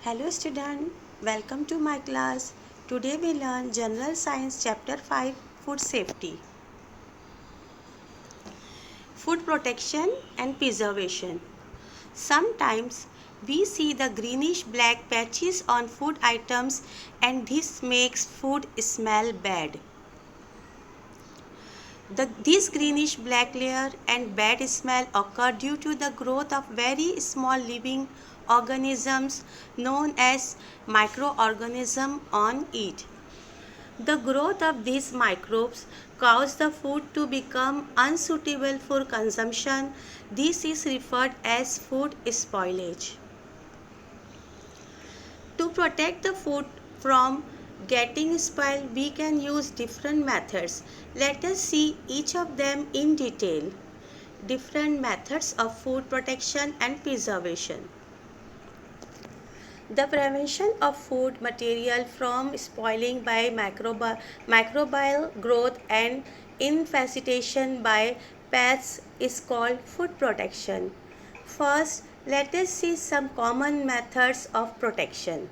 Hello student, welcome to my class. Today we learn General Science Chapter 5 Food Safety. Food protection and preservation. Sometimes we see the greenish black patches on food items and this makes food smell bad. This greenish black layer and bad smell occur due to the growth of very small living organisms known as microorganisms on it. The growth of these microbes cause the food to become unsuitable for consumption. This is referred as food spoilage. To protect the food from getting spoiled, we can use different methods. Let us see each of them in detail. Different methods of food protection and preservation. The prevention of food material from spoiling by microbial growth and infestation by pests is called food protection. First, let us see some common methods of protection.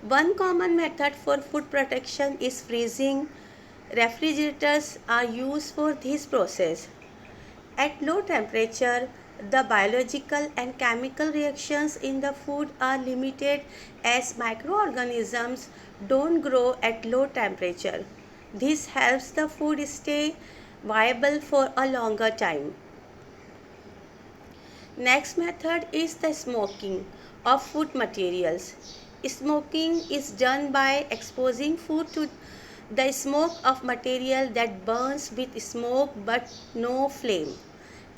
One common method for food protection is freezing. Refrigerators are used for this process. At low temperature, the biological and chemical reactions in the food are limited as microorganisms don't grow at low temperature. This helps the food stay viable for a longer time. Next method is the smoking of food materials. Smoking is done by exposing food to the smoke of material that burns with smoke but no flame.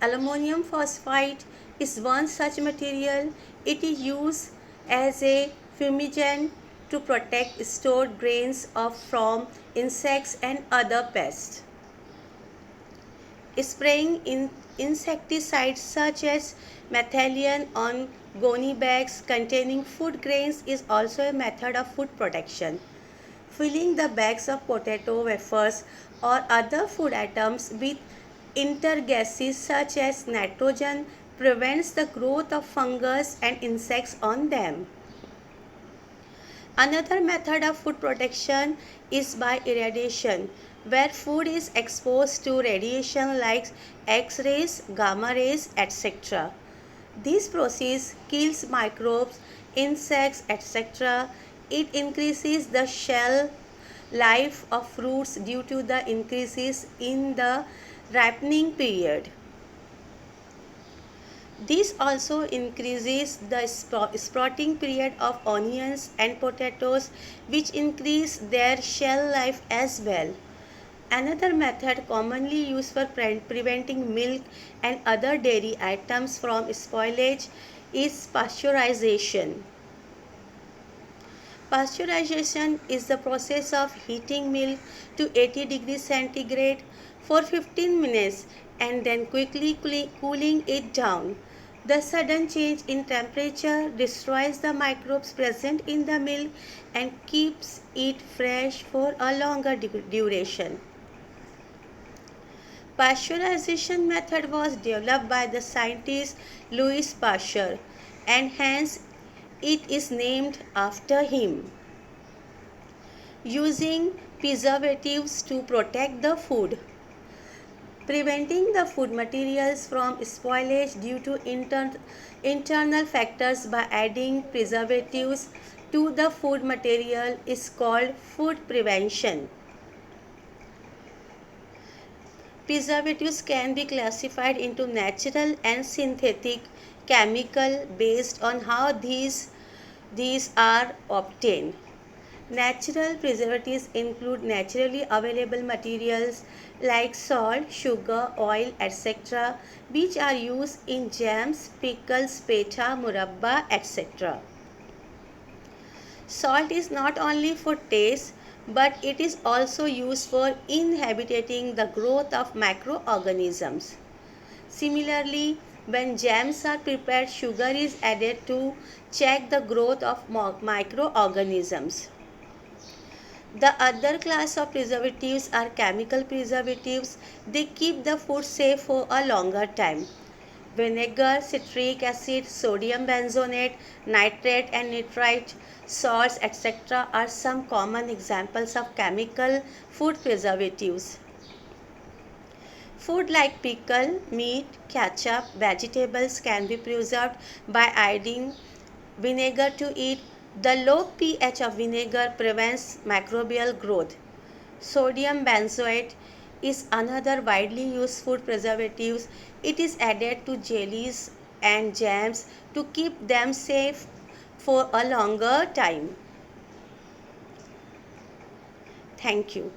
Aluminum phosphide is one such material. It is used as a fumigant to protect stored grains from insects and other pests. Spraying insecticides such as methylene on goni bags containing food grains is also a method of food protection. Filling the bags of potato wafers or other food items with intergases such as nitrogen prevents the growth of fungus and insects on them. Another method of food protection is by irradiation, where food is exposed to radiation like X-rays, gamma rays, etc. This process kills microbes, insects, etc. It increases the shelf life of fruits due to the increases in the ripening period. This also increases the sprouting period of onions and potatoes, which increase their shell life as well. Another method commonly used for preventing milk and other dairy items from spoilage is pasteurization. Pasteurization is the process of heating milk to 80 degrees centigrade for 15 minutes and then quickly cooling it down. The sudden change in temperature destroys the microbes present in the milk and keeps it fresh for a longer duration. Pasteurization method was developed by the scientist Louis Pasteur and hence it is named after him. Using preservatives to protect the food. Preventing the food materials from spoilage due to internal factors by adding preservatives to the food material is called food prevention. Preservatives can be classified into natural and synthetic chemical based on how these are obtained. Natural preservatives include naturally available materials like salt, sugar, oil, etc., which are used in jams, pickles, peta, murabba, etc. Salt is not only for taste, but it is also used for inhibiting the growth of microorganisms. Similarly, when jams are prepared, sugar is added to check the growth of microorganisms. The other class of preservatives are chemical preservatives. They keep the food safe for a longer time. Vinegar, citric acid, sodium benzonate, nitrate and nitrite, salts, etc. are some common examples of chemical food preservatives. Food like pickle, meat, ketchup, vegetables can be preserved by adding vinegar to it. The low pH of vinegar prevents microbial growth. Sodium benzoate is another widely used food preservative. It is added to jellies and jams to keep them safe for a longer time. Thank you.